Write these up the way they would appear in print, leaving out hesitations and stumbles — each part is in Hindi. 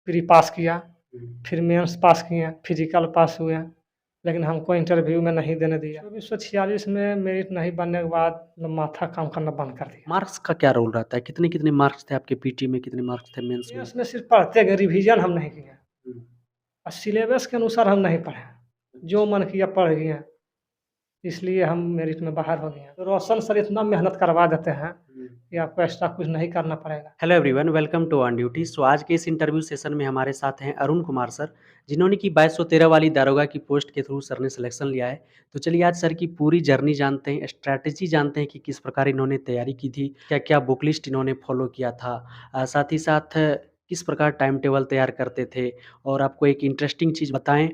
प्री पास किया, हम्म। फिर मेंस पास किए, फिजिकल पास हुए, लेकिन हमको इंटरव्यू में नहीं देने दिया। 2446 में मेरिट नहीं बनने के बाद माथा काम करना बंद कर दिया। मार्क्स का क्या रोल रहता है? कितने मार्क्स थे आपके पीटी में, कितने मार्क्स थे मेंस में? मेंस में सिर्फ पढ़ते गए, रिवीजन हम नहीं किए हम्म। और सिलेबस के अनुसार हम नहीं पढ़े, जो मन किया पढ़ गए, इसलिए हम मेरिट में बाहर हो गए हैं। तो रोशन सर इतना मेहनत करवा देते हैं कि आपको एक्स्ट्रा कुछ नहीं करना पड़ेगा। Hello everyone, welcome to on duty. So आज के इस इंटरव्यू सेशन में हमारे साथ हैं अरुण कुमार सर, जिन्होंने की 2213 वाली दारोगा की पोस्ट के थ्रू सर ने सिलेक्शन लिया है। तो चलिए आज सर की पूरी जर्नी जानते हैं, स्ट्रैटेजी जानते हैं कि किस प्रकार इन्होंने तैयारी की थी, क्या क्या बुक लिस्ट इन्होंने फॉलो किया था, साथ ही साथ किस प्रकार टाइम टेबल तैयार करते थे। और आपको एक इंटरेस्टिंग चीज़ बताएं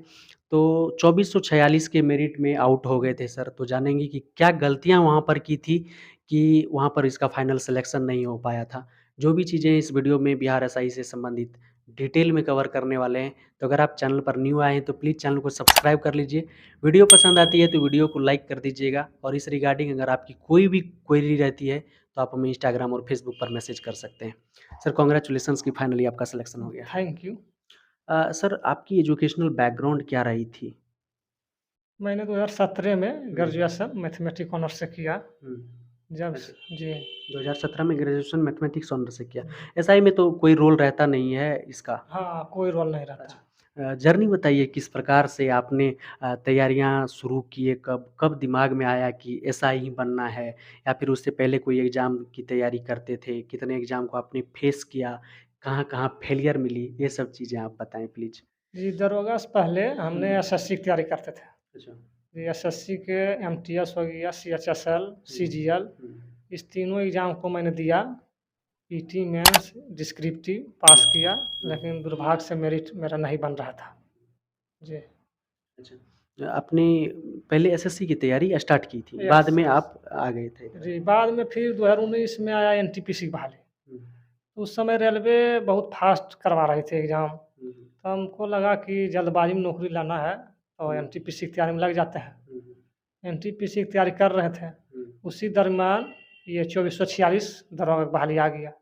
तो 2446 के मेरिट में आउट हो गए थे सर। तो जानेंगे कि क्या गलतियां वहां पर की थी कि वहां पर इसका फाइनल सिलेक्शन नहीं हो पाया था। जो भी चीज़ें इस वीडियो में बिहार एसआई से संबंधित डिटेल में कवर करने वाले हैं। तो अगर आप चैनल पर न्यू आए हैं तो प्लीज़ चैनल को सब्सक्राइब कर लीजिए। वीडियो पसंद आती है तो वीडियो को लाइक कर दीजिएगा। और इस रिगार्डिंग अगर आपकी कोई भी क्वेरी रहती है तो आप हमें इंस्टाग्राम और फेसबुक पर मैसेज कर सकते हैं। सर कॉन्ग्रेचुलेसन्स की फाइनली आपका सिलेक्शन हो गया। Thank you. सर आपकी एजुकेशनल बैकग्राउंड क्या रही थी? मैंने 2017 में ग्रेजुएशन मैथमेटिक्स ऑनर्स से किया। जब अच्छा। जी 2017 में ग्रेजुएशन मैथमेटिक्स ऑनर से किया। एसआई में तो कोई रोल रहता नहीं है इसका। हाँ, कोई रोल नहीं रहता। जर्नी बताइए किस प्रकार से आपने तैयारियां शुरू किए, कब कब दिमाग में आया कि एसआई ही बनना है, या फिर उससे पहले कोई एग्ज़ाम की तैयारी करते थे? कितने एग्ज़ाम को आपने फेस किया, कहाँ कहाँ फेलियर मिली, ये सब चीज़ें आप बताएं प्लीज़। जी, दरोगा से पहले हमने एसएससी की तैयारी करते थे। अच्छा। जी, एसएससी के एमटीएस हो गया, सीएचएसएल, सीजीएल, इस तीनों एग्ज़ाम को मैंने दिया। पीटी मेंस डिस्क्रिप्टिव पास किया, लेकिन दुर्भाग्य से मेरिट मेरा नहीं बन रहा था। जी। अच्छा, आपने पहले एसएससी की तैयारी स्टार्ट की थी, बाद यस, में यस। आप आ गए थे इधर। जी, बाद में फिर 2019 में आया एनटीपीसी बहाली। हम्म। उस समय रेलवे बहुत फास्ट करवा रही थी एग्ज़ाम, तो हमको लगा कि जल्दबाजी में नौकरी लाना है, तो एनटीपीसी की तैयारी में लग जाते हैं। एनटीपीसी की तैयारी कर रहे थे, उसी दरमियान ये 2446 दरोगा की बहाली आ गया।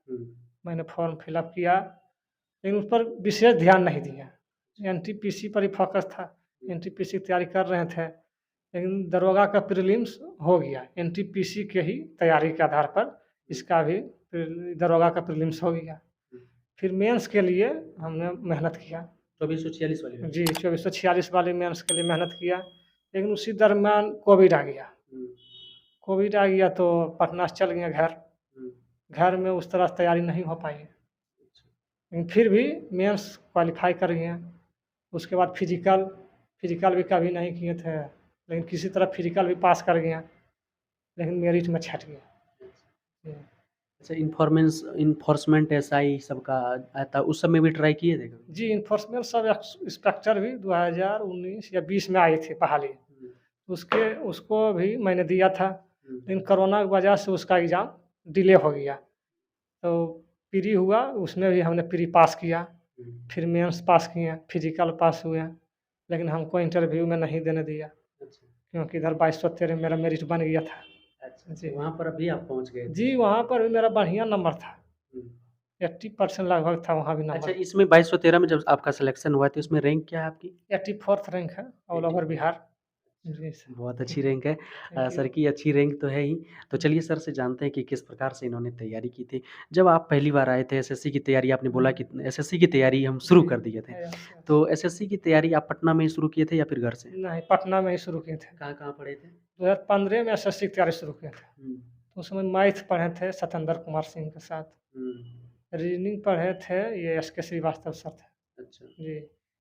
मैंने फॉर्म फिलअप किया, लेकिन उस पर विशेष ध्यान नहीं दिया। एनटीपीसी पर ही फोकस था, एनटीपीसी की तैयारी कर रहे थे, लेकिन दरोगा का प्रीलिम्स हो गया। एनटीपीसी के ही तैयारी के आधार पर इसका भी दरोगा का प्रीलिम्स हो गया। फिर मेंस के लिए हमने मेहनत किया। 2446 वाली। जी, 2446 वाले मेंस के लिए मेहनत किया, लेकिन उसी दरमियान कोविड आ गया। कोविड आ गया तो पटना से चल गए घर। घर में उस तरह से तैयारी नहीं हो पाई, लेकिन फिर भी मेंस क्वालीफाई कर गए। उसके बाद फिजिकल भी कभी नहीं किए थे, लेकिन किसी तरह फिजिकल भी पास कर गए, लेकिन मेरिट में छँट गया। जी। अच्छा, इन्फोर्समेंट एसआई सबका आता, उस सब में भी ट्राई किए थे कभी? जी, इन्फोर्समेंट सब इंस्पेक्टर भी 2019 या 20 में आई थी बहाली। उसको भी मैंने दिया था, लेकिन कोरोना की वजह से उसका एग्ज़ाम डिले हो गया। तो प्री हुआ, उसमें भी हमने प्री पास किया, फिर मेंस पास किए, फिजिकल पास हुए, लेकिन हमको इंटरव्यू में नहीं देने दिया, क्योंकि इधर 2213 मेरा मेरिट बन गया था। अच्छा, जी। तो वहाँ पर अभी आप पहुँच गए थे। जी, वहाँ पर भी मेरा बढ़िया नंबर था, 80% लगभग था वहाँ भी अच्छा, नंबर। इसमें 2213 में जब आपका सिलेक्शन हुआ तो इसमें रैंक क्या है आपकी? 84th रैंक है ऑल ओवर बिहार। जी सर। बहुत अच्छी रैंक है। Thank sir you. की अच्छी रैंक तो है ही। तो चलिए सर से जानते हैं कि किस प्रकार से इन्होंने तैयारी की थी। जब आप पहली बार आए थे एसएससी की तैयारी, आपने बोला कि एसएससी की तैयारी हम शुरू कर दिए थे। Yes, yes. तो एसएससी की तैयारी आप पटना में ही शुरू किए थे या फिर घर से? नहीं, पटना में ही शुरू किए थे। कहाँ-कहाँ पढ़े थे? 2015 में एसएससी की तैयारी शुरू किए थे। हुँ, तो उसमें मैथ पढ़े थे सत्येंद्र कुमार सिंह के साथ। हुँ। रीजनिंग पढ़े थे, ये एसके श्रीवास्तव सर थे। अच्छा। जी।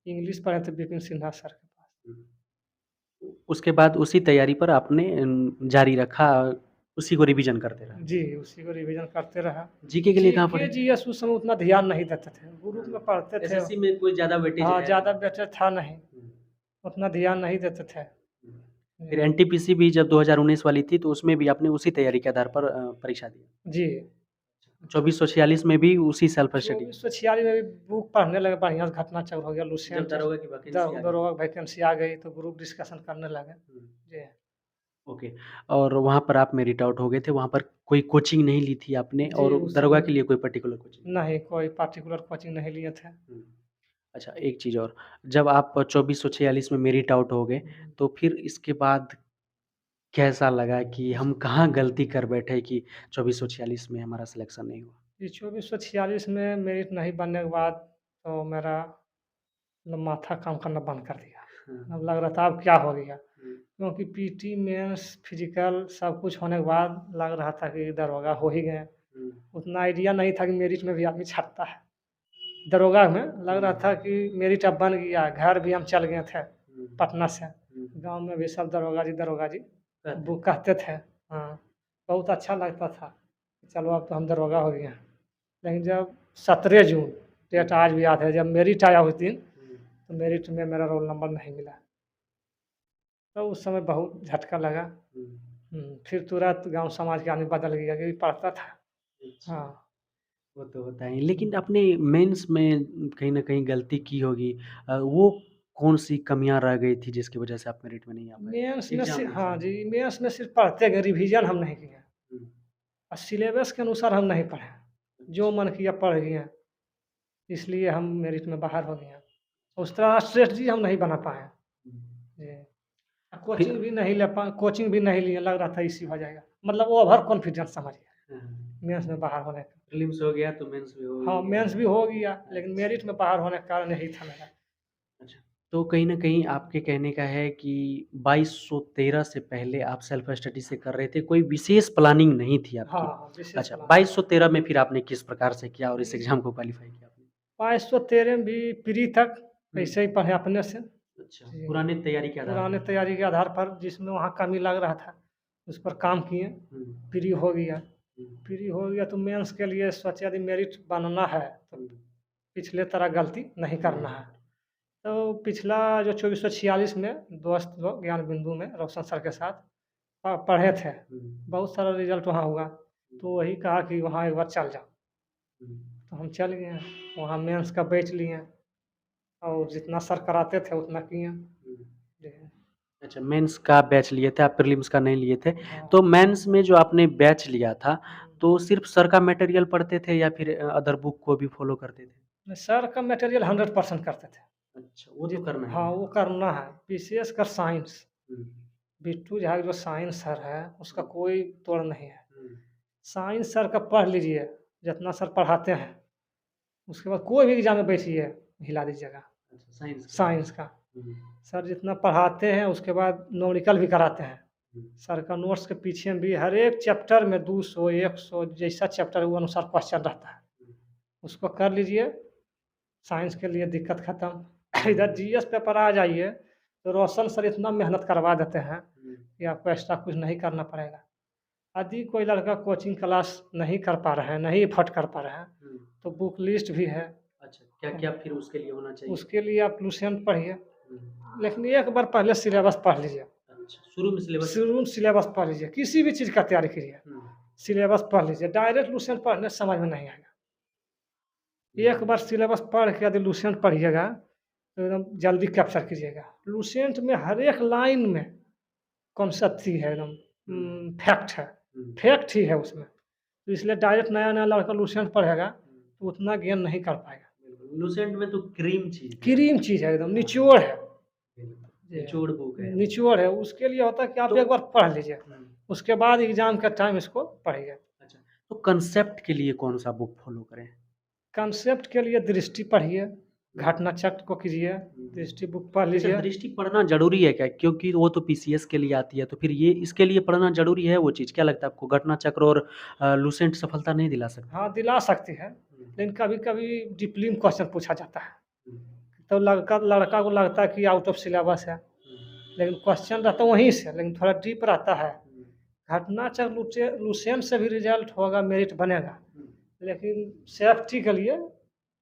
इंग्लिश पढ़े थे विपिन सिन्हा सर के पास। उसके बाद उसी तैयारी पर आपने जारी रखा, उसी को रिवीजन करते रहे। जी, उसी को रिवीजन करते रहा। जीके के लिए कहाँ जीके पढ़े? जीएस उस समय उतना ध्यान नहीं देते थे। ग्रुप में पढ़ते थे। एसएससी में कोई ज़्यादा वेटेज हाँ, है ज़्यादा नहीं। बेटर था नहीं, उतना ध्यान नहीं देते थे। फिर जी। एनटीपीसी भी जब 2019 वाली थी तो उसमें भी आपने उसी तैयारी के आधार पर परीक्षा दी। जी। 2446 में भी उसी सेल्फ स्टडी। 2446 में भी बुक पढ़ने लगे, बढ़िया से घटना चक्र हो गया, जब लुसेंट दारोगा की वैकेंसी आ गई। दरोगा वैकेंसी आ गई तो ग्रुप डिस्कशन करने लगे। जी। ओके। और वहाँ पर आप मेरिट आउट हो गए थे, वहाँ पर कोई कोचिंग नहीं ली थी आपने, जी, और उस दरोगा समय के लिए कोई पर्टिकुलर कोचिंग? नहीं, कोई पार्टिकुलर कोचिंग नहीं लिए थे। अच्छा, एक चीज़ और, जब आप 2446 में मेरिट आउट हो गए, तो फिर इसके बाद कैसा लगा कि हम कहाँ गलती कर बैठे कि 2446 में हमारा सिलेक्शन नहीं हुआ? ये 2446 में मेरिट नहीं बनने के बाद तो मेरा मतलब माथा काम करना बंद कर दिया। हाँ। अब लग रहा था अब क्या हो गया? हुँ, क्योंकि पीटी, मेंस, फिज़िकल सब कुछ होने के बाद लग रहा था कि दरोगा हो ही गए। हुँ, उतना आइडिया नहीं था कि मेरिट में भी आदमी छँटता है। दरोगा में लग रहा था कि मेरिट अब बन गया, घर भी हम चल गए थे हुँ, पटना से। हुँ, गाँव में भी सब दरोगा जी कहते वो कहते थे। हाँ, बहुत अच्छा लगता था। चलो अब तो हम दरोगा हो गए हैं। लेकिन जब 17 जून डेट आज भी याद है, जब मेरिट आया उस दिन, हुँ, तो मेरिट में मेरा रोल नंबर नहीं मिला। तो उस समय बहुत झटका लगा। हुँ, फिर तुरंत गाँव समाज के आदमी बदल गया क्योंकि पढ़ता था। अच्छा। हाँ, वो तो होता है, लेकिन आपने मेंस में कहीं न कहीं गलती की होगी। वो कौन-सी कमियाँ रह गई थी जिसकी वजह से आप मेरिट में नहीं आ पाए? मेंस में सि हाँ एग्ज़ामिनेशन में। जी, मेंस में सिर्फ़ पढ़ते गए, रिवीजन हम नहीं किए हुँ, और सिलेबस के अनुसार हम नहीं पढ़े। जो अच्छा। मन किया पढ़ गए, इसलिए हम मेरिट में बाहर हो गए। उस तरह स्ट्रैटेजी हम नहीं बना पाए। हुँ, जी, फिर कोचिंग भी नहीं लिए, लग रहा था इसी हो जाएगा। मतलब ओवर कॉन्फिडेंस समझिए, हाँ, मेंस में बाहर होने का। प्रीलिम्स हो गया तो मेंस भी हो हाँ, ही गया। मेंस भी हो गया, लेकिन अच्छा, मेरिट में बाहर होने का कारण यही था मेरा। अच्छा। तो कहीं न कहीं आपके कहने का है कि 2213 से पहले आप सेल्फ स्टडी से कर रहे थे, कोई विशेष प्लानिंग नहीं थी हाँ, आपकी। हाँ, विशेष अच्छा, प्लान। 2213 में फिर आपने किस प्रकार से किया और इस एग्ज़ाम को क्वालीफ़ाई किया आपने? 2213 में भी प्री तक हुँ, ऐसे ही पढ़े अपने से। अच्छा, जी, पुराने तैयारी के आधार पुराने पर। तैयारी के आधार पर जिसमें वहाँ कमी लग रहा था, उस पर काम किए, हुँ, प्री हो गया। हुँ, प्री हो गया तो मेंस के लिए सोचे यदि मेरिट बनना है, तो हुँ, पिछले तरह गलती नहीं करना नहीं। है। तो पिछला जो 2446 में दोस्त लोग ज्ञान बिंदु में रोशन सर के साथ पढ़े थे। हुँ, बहुत सारा रिज़ल्ट वहाँ हुआ, हुँ, तो वही कहा कि वहाँ एक बार चल जाओ। हुँ, तो हम चल गए, वहाँ मेंस का बैच लिए और जितना सर कराते थे उतना किए। हुँ। जी, अच्छा, मेंस का बैच लिए थे, आप प्रीलिम्स का नहीं लिए थे। हाँ। तो मेंस में जो आपने बैच लिया था, तो सिर्फ़ सर का मटेरियल पढ़ते थे या फिर अदर बुक को भी फ़ॉलो करते थे? सर का मटेरियल 100% करते थे। अच्छा, वो तो जित करना ही हाँ, है। वो करना है, विशेषकर साइंस। हुँ, बिट्टू झा जो साइंस सर है, उसका हुँ, कोई तोड़ नहीं है। हुँ, साइंस सर का पढ़ लीजिए, जितना सर पढ़ाते हैं, उसके बाद कोई भी एग्ज़ाम में बैठिए, हिला दीजिएगा, अच्छा साइंस का। साइंस का। हुँ, सर जितना पढ़ाते हैं, उसके बाद न्यूमेरिकल भी कराते हैं। हुँ, सर का नोट्स के पीछे भी हर एक चैप्टर में 200, 100 जैसा चैप्टर है, वो अनुसार क्वेश्चन रहता है। हुँ, उसको कर लीजिए, साइंस के लिए दिक्कत खत्म। हुँ, इधर जीएस पेपर आ जाइए, तो रोशन सर इतना मेहनत करवा देते हैं हुँ, कि आपको एक्स्ट्रा कुछ नहीं करना पड़ेगा। यदि कोई लड़का कोचिंग क्लास नहीं कर पा रहा है, नहीं अफ़ोर्ड कर पा रहा है, हुँ। तो बुक लिस्ट भी है। अच्छा, क्या-क्या फिर उसके लिए होना चाहिए? उसके लिए आप लुसेंट पढ़िए, हुँ, लेकिन एक बार पहले सिलेबस पढ़ लीजिए। अच्छा, शुरू में सिलेबस। शुरू में सिलेबस पढ़ लीजिए, किसी भी चीज़ का तैयारी कीजिए, हुँ, सिलेबस पढ़ लीजिए। डायरेक्ट लुसेंट पढ़ने से समझ में नहीं आएगा। एक हुँ, बार सिलेबस पढ़ के यदि लुसेंट पढ़िएगा, तो एकदम जल्दी कैप्चर कीजिएगा। लुसेंट में हर एक लाइन में कॉन्सेप्ट ही है एकदम, हुँ, फैक्ट है, हुँ, फैक्ट ही है उसमें। तो इसलिए डायरेक्ट नया-नया लड़का लुसेंट पढ़ेगा, हुँ, तो उतना गेन नहीं कर पाएगा। बिल्कुल, लूसेंट में तो क्रीम चीज़ है। क्रीम चीज़ है एकदम, हाँ, निचोड़ है। बिल्कुल, जी, निचोड़ बुक है। निचोड़ है। उसके लिए होता है कि आप तो एक बार पढ़ लीजिए, हुँ, उसके बाद एग्ज़ाम का टाइम इसको पढ़िए। अच्छा, तो कांसेप्ट के लिए कौन-सा बुक फ़ॉलो करें? कॉन्सेप्ट के लिए दृष्टि पढ़िए, हुँ, घटना चक्र को कीजिए, हुँ। दृष्टि बुक पढ़ अच्छा, लीजिए। दृष्टि पढ़ना ज़रूरी है क्या? क्योंकि वो तो पीसीएस के लिए आती है, तो फिर ये इसके लिए पढ़ना ज़रूरी है वो चीज़? क्या लगता है आपको घटना चक्र और लूसेंट सफलता नहीं दिला सकती? हाँ, दिला सकती है, हुँ, लेकिन कभी-कभी डीपली में क्वेश्चन पूछा जाता है। हुँ, तो लड़का लड़का को लगता है कि आउट ऑफ सिलेबस है, हुँ, लेकिन क्वेश्चन रहता है वहीं से, लेकिन थोड़ा डीप रहता है। हुँ, घटना चक्र लुसेंट से भी रिज़ल्ट होगा, मेरिट बनेगा, हुँ। लेकिन सेफ्टी के लिए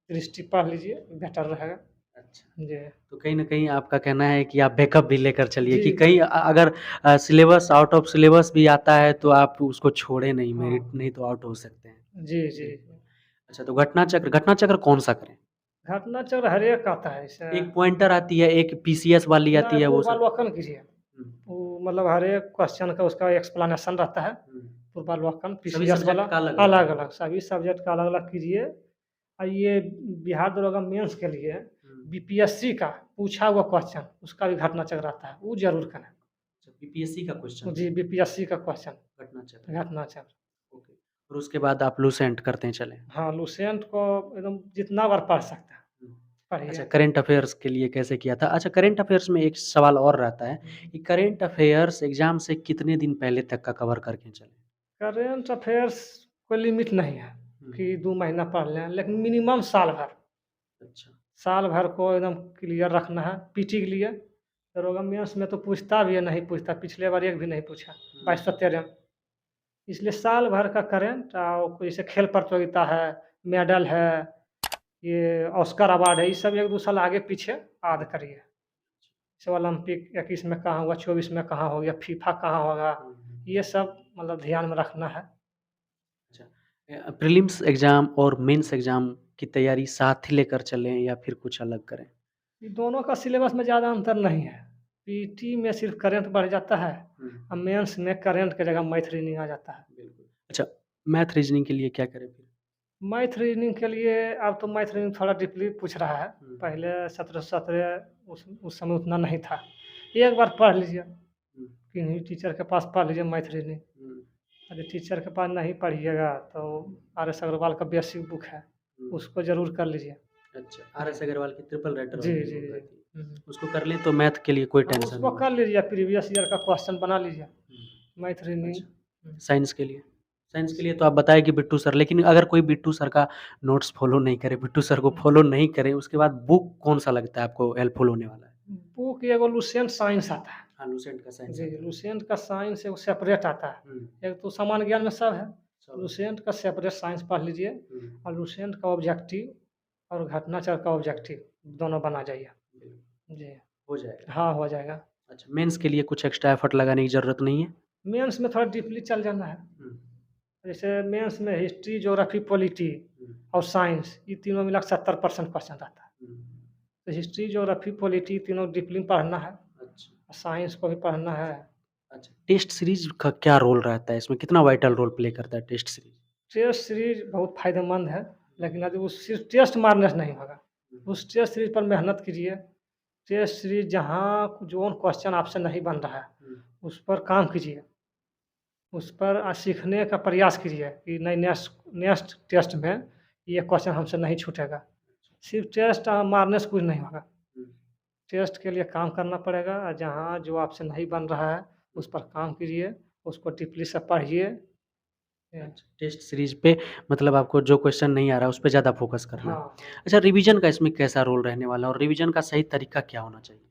दृष्टि पढ़ लीजिए, बेटर रहेगा। अच्छा, जी। तो कहीं न कहीं आपका कहना है कि आप बैकअप भी लेकर चलिए जी, कि जी। कहीं अगर सिलेबस आउट ऑफ सिलेबस भी आता है तो आप उसको छोड़ें नहीं, हाँ। मेरिट नहीं तो आउट हो सकते हैं। जी, जी। बिल्कुल। अच्छा, तो घटना चक्र कौन-सा करें? घटना चक्र हर एक आता है, जैसे एक पॉइंटर आती है, एक पीसीएस वाली ना आती है वो सब। पूर्वावलोकन कीजिए। हुँ, वो मतलब हर एक क्वेश्चन का उसका एक्सप्लेनेशन रहता है। हुँ। पूर्वावलोकन सभी पीसीएस वाला सब्जेक्ट का अलग-अलग। अलग-अलग, सभी सब्जेक्ट का अलग-अलग कीजिए। और ये बिहार दरोगा मेंस के लिए हुँ, बीपीएससी का पूछा हुआ क्वेश्चन उसका भी घटना चक्र आता है, वो जरूर करें। अच्छा, बीपीएससी का क्वेश्चन जी, बीपीएससी का क्वेश्चन घटना चक्र। घटना चक्र। ओके। और उसके बाद आप लूसेंट करते हैं चलें। हाँ, लूसेंट को एकदम जितना बार पढ़ सकते हैं, हुँ। पढ़िए। अच्छा, करंट अफ़ेयर्स के लिए कैसे किया था? अच्छा, करंट अफ़ेयर्स में एक सवाल और रहता है कि करंट अफ़ेयर्स एग्ज़ाम से कितने दिन पहले तक का कवर करके चलें? करेंट अफेयर्स कोई लिमिट नहीं है हुँ। कि 2 महीना पढ़ लें, लेकिन मिनिमम साल भर। अच्छा। साल भर को एकदम क्लियर रखना है पीटी के लिए। दरोगा मेंस में तो पूछता भी है, नहीं पूछता, पिछले बार एक भी नहीं पूछा, 2213 में। इसलिए साल भर का करेंट और कोई जैसे खेल प्रतियोगिता है, मेडल है, ये ऑस्कर अवार्ड है, ये सब 1-2 साल आगे पीछे याद करिए। जैसे ओलंपिक 21 में कहाँ हुआ, 24 में कहाँ हो गया, फीफा कहाँ होगा, ये सब मतलब ध्यान में रखना है। अच्छा। प्रीलिम्स एग्ज़ाम और मेंस एग्ज़ाम की तैयारी साथ ही लेकर चलें या फिर कुछ अलग करें? ये दोनों का सिलेबस में ज़्यादा अंतर नहीं है। पीटी में सिर्फ करंट बढ़ जाता है और मेंस में करंट की जगह मैथ रीजनिंग आ जाता है। बिल्कुल। अच्छा, मैथ रीज़निंग के लिए क्या करें फिर? मैथ रीजनिंग के लिए अब तो मैथ रीजनिंग थोड़ा डीपली पूछ रहा है। पहले 17 उस समय उतना नहीं था। एक बार पढ़ लीजिए, किन्हीं टीचर के पास पढ़ लीजिए मैथ रीजनिंग। यदि टीचर के पास नहीं पढ़िएगा तो आर.एस. अग्रवाल का बेसिक बुक है, उसको ज़रूर कर लीजिए। अच्छा, आर.एस. अग्रवाल की ट्रिपल राइटर जी, वाली जी, बुक जी। रहती है। उसको कर लें तो मैथ के लिए कोई हाँ, टेंशन उसको नहीं कर है। लीजिए, प्रीवियस ईयर का क्वेश्चन बना लीजिए, मैथ रीजनिंग। अच्छा, साइंस के लिए? साइंस के लिए तो आप बताएँ कि बिट्टू सर, लेकिन अगर कोई बिट्टू सर का नोट्स फ़ॉलो नहीं करे, बिट्टू सर को फ़ॉलो नहीं करे, उसके बाद बुक कौन-सा लगता है आपको हेल्पफुल होने वाला है? बुक एगो लुसेंट साइंस आता है। हाँ, लूसेंट का साइंस जी, आता है। लुसेंट का साइंस एगो सेपरेट आता है। हुँ, एक तो सामान्य ज्ञान में सब है, सब लुसेंट का सेपरेट साइंस पढ़ लीजिए और लुसेंट का ऑब्जेक्टिव और घटनाचक्र का ऑब्जेक्टिव दोनों बना जाइए। बिल्कुल, जी, हो जाएगा। हाँ, हो जाएगा। अच्छा, मेंस के लिए कुछ एक्स्ट्रा एफर्ट लगाने की ज़रूरत नहीं है? मेंस में थोड़ा डीपली चल जाना है। हुँ, जैसे मेंस में हिस्ट्री, ज्योग्राफी, पॉलिटी हुँ, और साइंस ये तीनों मिला के 70% क्वेश्चन रहता है। हुँ। तो हिस्ट्री, ज्योग्राफी, पॉलिटी तीनों डीपली पढ़ना है, अच्छा, साइंस को भी पढ़ना है। अच्छा। टेस्ट सीरीज़ का क्या रोल रहता है इसमें? कितना वाइटल रोल प्ले करता है टेस्ट सीरीज़? टेस्ट सीरीज बहुत फ़ायदेमंद है, लेकिन यदि वो सिर्फ टेस्ट मारने से नहीं होगा। उस टेस्ट सीरीज पर मेहनत कीजिए। टेस्ट सीरीज जहाँ जोन क्वेश्चन आपसे नहीं बन रहा है, उस पर काम कीजिए। उस पर सीखने का प्रयास कीजिए कि नहीं, नेक्स्ट नेक्स्ट टेस्ट में ये क्वेश्चन हमसे नहीं छूटेगा। सिर्फ टेस्ट मारने से कुछ नहीं होगा। टेस्ट के लिए काम करना पड़ेगा और जहाँ जो आपसे नहीं बन रहा है, उस पर काम कीजिए, उसको डीपली से पढ़िए। अच्छा, टेस्ट सीरीज़ पे मतलब आपको जो क्वेश्चन नहीं आ रहा है, उस पे ज़्यादा फ़ोकस करना है। हाँ, हाँ। अच्छा, रिवीजन का इसमें कैसा रोल रहने वाला है और रिवीजन का सही तरीका क्या होना चाहिए?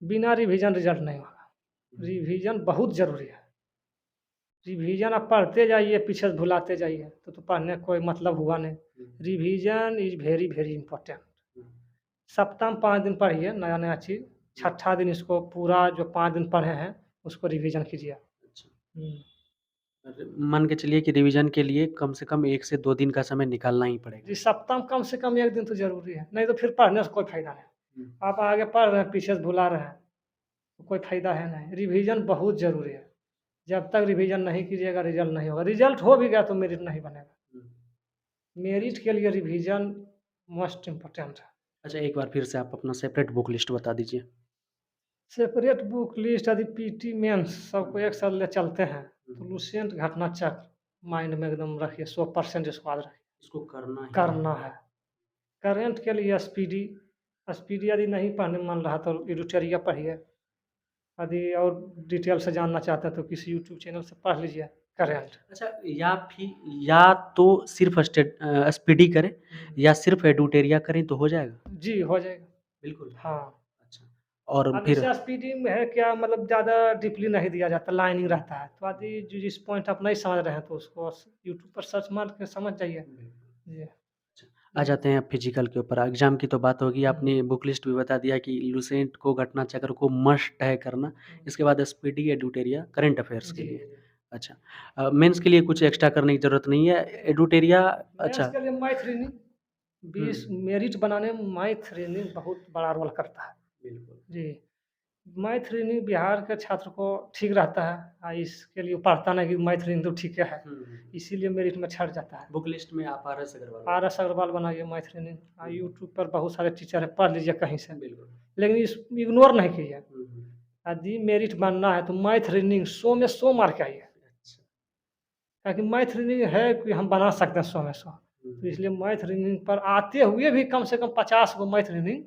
बिना रिवीजन रिजल्ट नहीं होगा। रिवीजन बहुत ज़रूरी है। रिवीजन आप पढ़ते जाइए, पीछे से भुलाते जाइए, तो पढ़ने का कोई मतलब हुआ नहीं। Revision is very, very important. सप्ताह में 5 दिन पढ़िए नया-नया चीज़, छठा दिन इसको पूरा जो 5 दिन पढ़े हैं, उसको रिवीजन कीजिए। अच्छा। हुँ। मान के चलिए कि रिवीजन के लिए कम से कम 1 से 2 दिन का समय निकालना ही पड़ेगा। जी, सप्ताह में कम से कम 1 दिन तो ज़रूरी है, नहीं तो फिर पढ़ने से कोई फ़ायदा नहीं। हुँ, आप आगे पढ़ रहे हैं, पीछे से भुला रहे हैं, तो कोई फ़ायदा है नहीं। रिवीजन बहुत ज़रूरी है। जब तक रिवीजन नहीं कीजिएगा, रिज़ल्ट नहीं होगा। रिज़ल्ट हो भी गया तो मेरिट नहीं बनेगा। हुँ। मेरिट के लिए रिवीजन मोस्ट इम्पोर्टेंट है। अच्छा, एक बार फिर से आप अपना सेपरेट बुक लिस्ट बता दीजिए। सेपरेट बुक लिस्ट यदि पीटी मेंस सबको एक साथ ले चलते हैं, तो हुँ। लुसेंट घटनाचक्र माइंड में एकदम रखिए, 100% इसको याद रखिए, इसको करना ही करना है। करंट के लिए एसपीडी, एसपीडी यदि नहीं पढ़ने मन रहा तो एडिटोरिया पढ़िए। यदि और डिटेल से जानना चाहते हैं तो किसी यूट्यूब चैनल से पढ़ लीजिए करंट। अच्छा, या तो सिर्फ़ एसपीडी करें या सिर्फ़ एडुटेरिया करें तो हो जाएगा? जी, हो जाएगा। बिल्कुल। हाँ। अच्छा, और अब फिर जैसे एसपीडी में है क्या, मतलब ज़्यादा डीपली नहीं दिया जाता, लाइनिंग रहता है। तो यदि जिस पॉइंट आप नहीं समझ रहे हैं तो उसको यूट्यूब पर सर्च मार के समझ जाइए। जी। आ जाते हैं अब फिजिकल के ऊपर। एग्ज़ाम की तो बात होगी, हुँ। आपने बुक लिस्ट भी बता दिया कि लुसेंट को, घटनाचक्र को मस्ट है करना। इसके बाद एसपीडी, एडुटेरिया, करंट अफ़ेयर्स के जी। लिए। अच्छा, मेंस के लिए कुछ एक्स्ट्रा करने की ज़रूरत नहीं है। एडुटेरिया मैथ्स अच्छा। के लिए मैथ रीजनिंग हुँ, 20 मेरिट बनाने में मैथ रीजनिंग बहुत बड़ा रोल करता है। बिल्कुल। जी। मैथ रीजनिंग बिहार के छात्र को ठीक रहता है। इसके लिए पढ़ता नहीं कि मैथ रीजनिंग तो ठीक है, इसीलिए मेरिट में छट जाता है। बुक लिस्ट में आप आर.एस. अग्रवाल आर.एस. अग्रवाल बनाइए मैथ रीजनिंग, यूट्यूब पर बहुत सारे टीचर है, पढ़ लीजिए कहीं से। बिल्कुल। लेकिन इस इग्नोर नहीं कीजिए। यदि मेरिट बनना है तो मैथ रीजनिंग 100 में 100 मार्क चाहिए, अच्छा। ताकि मैथ रीजनिंग है कि हम बना सकते हैं 100 में 100। तो इसलिए मैथ रीजनिंग पर आते हुए भी कम से कम 50 को मैथ रीजनिंग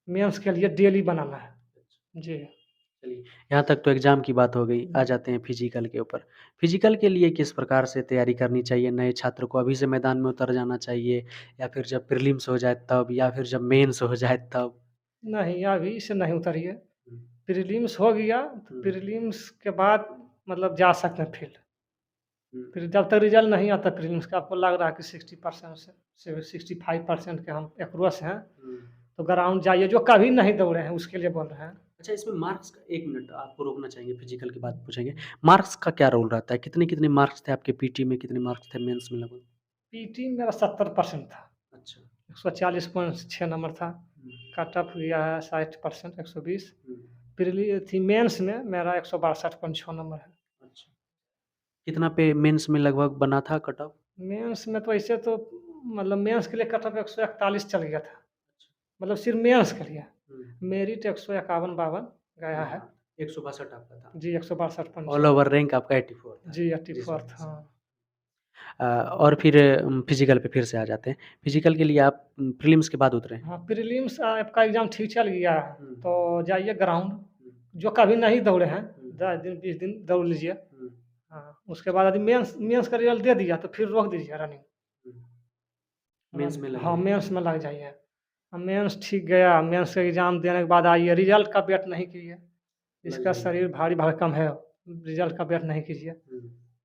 मेंस के लिए डेली बनाना है। जी। चलिए, यहाँ तक तो एग्ज़ाम की बात हो गई, आ जाते हैं फिज़िकल के ऊपर। फिज़िकल के लिए किस प्रकार से तैयारी करनी चाहिए? नए छात्र को अभी से मैदान में उतर जाना चाहिए या फिर जब प्रीलिम्स हो जाए तब या फिर जब मेंस हो जाए तब? नहीं, अभी से नहीं उतरिए। प्रीलिम्स हो गया तो प्रीलिम्स के बाद मतलब जा सकते हैं फील्ड। फिर जब तक रिजल्ट नहीं आता प्रीलिम्स का, आपको लग रहा है कि 60% से 65% के हम एक्रोस हैं, तो ग्राउंड जाइए। जो कभी नहीं दौड़े हैं उसके लिए बोल रहे हैं। अच्छा, इसमें मार्क्स का 1 मिनट आपको रोकना चाहेंगे, फिज़िकल की बात पूछेंगे। मार्क्स का क्या रोल रहता है? कितने-कितने मार्क्स थे आपके पीटी में, कितने मार्क्स थे मेंस में लगभग? पीटी मेरा 70% था। अच्छा। 140.6 नंबर था। कट ऑफ गया है 60%, 120। हुँ। प्रीली थी मेंस में मेरा 162.6 नंबर है। अच्छा। कितना पे मेंस में लगभग बना था कट ऑफ? मेंस में तो ऐसे तो मतलब मेंस के लिए कट ऑफ 141 चल गया था। मतलब सिर्फ मेंस के लिए। मेरिट 151-52 गया है। 162 आपका था। जी, 162.6। ऑल ओवर रैंक आपका 84 था। जी, 84 था। और फिर फिज़िकल पे फिर से आ जाते हैं। फिज़िकल के लिए आप प्रीलिम्स के बाद उतरे? हाँ, प्रीलिम्स आपका एग्ज़ाम ठीक चल गया है, तो जाइए ग्राउंड। जो कभी नहीं दौड़े हैं, 10 दिन 20 दिन दौड़ लीजिए। हाँ, उसके बाद यदि मेंस का रिज़ल्ट दे दिया तो फिर रोक दीजिए रनिंग। मेंस में लग हाँ, जाइए। मेंस में लग जाइए। मेंस ठीक गया, मेंस का एग्ज़ाम देने के बाद आइए, रिज़ल्ट का वेट नहीं कीजिए। इसका शरीर भारी भरकम है, रिज़ल्ट का वेट नहीं कीजिए।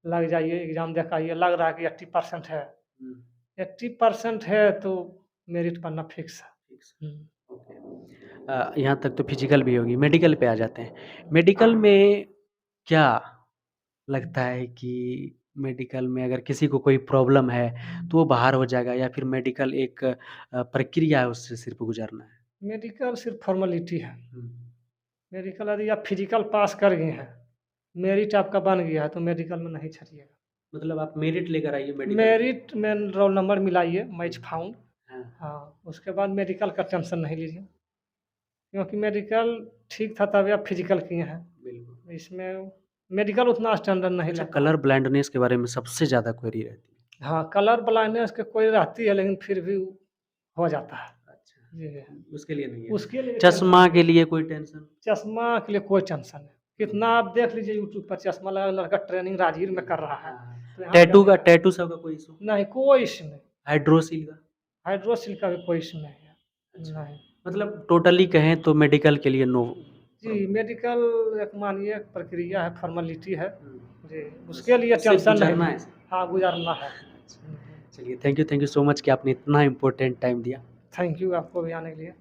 लग जाइए, एग्ज़ाम दे के आइए, लग रहा है कि 80% है। 80% है तो मेरिट बनना फिक्स है। यहाँ तक तो फिज़िकल भी होगी, मेडिकल पे आ जाते हैं। मेडिकल में क्या लगता है कि मेडिकल में अगर किसी को कोई प्रॉब्लम है, तो वो बाहर हो जाएगा या फिर मेडिकल एक प्रक्रिया है उससे सिर्फ़ गुज़रना है? मेडिकल सिर्फ़ फ़ॉर्मेलिटी है। मेडिकल यदि आप फिज़िकल पास कर गए हैं, मेरिट आपका बन गया है तो मेडिकल में नहीं छँटिएगा। मतलब आप मेरिट लेकर आइए मेडिकल। मेरिट में रोल नंबर मिलाइए, मैच फाउंड। हाँ। हाँ, उसके बाद मेडिकल का टेंशन नहीं लीजिए। क्योंकि मेडिकल ठीक था तभी आप फिज़िकल किए हैं। बिल्कुल। इसमें मेडिकल उतना स्टैंडर्ड नहीं अच्छा, लगता। कलर ब्लाइंडनेस के बारे में सबसे ज़्यादा क्वेरी रहती है। हाँ, कलर ब्लाइंडनेस की कोई रहती है लेकिन फिर भी हो जाता है। अच्छा, जी, उसके लिए नहीं है। उसके लिए चश्मा के लिए कोई टेंशन? चश्मा के लिए कोई टेंशन नहीं। कितना आप देख लीजिए यूट्यूब पर चश्मा लगा लड़का ट्रेनिंग राजगीर में कर रहा है। तो यहाँ टैटू सब का कोई इश्यू? नहीं, कोई इश्यू नहीं। हाइड्रोसील का? हाइड्रोसिल का भी कोई इश्यू नहीं है। अच्छा। नहीं। मतलब टोटली कहें तो मेडिकल के लिए नो। जी, मेडिकल एक मानिए प्रक्रिया है, फ़ॉर्मेलिटी है। जी, उसके लिए उससे टेंशन नहीं गुज़रना है। है। हाँ, गुज़रना है। चलिए, थैंक यू सो मच कि आपने इतना इम्पोर्टेंट टाइम दिया। थैंक यू आपको भी आने के लिए।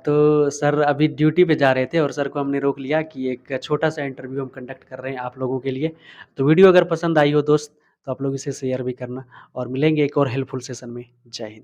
तो सर अभी ड्यूटी पे जा रहे थे और सर को हमने रोक लिया कि एक छोटा-सा इंटरव्यू हम कंडक्ट कर रहे हैं आप लोगों के लिए। तो वीडियो अगर पसंद आई हो दोस्त, तो आप लोग इसे शेयर भी करना और मिलेंगे एक और हेल्पफुल सेशन में। जय हिंद।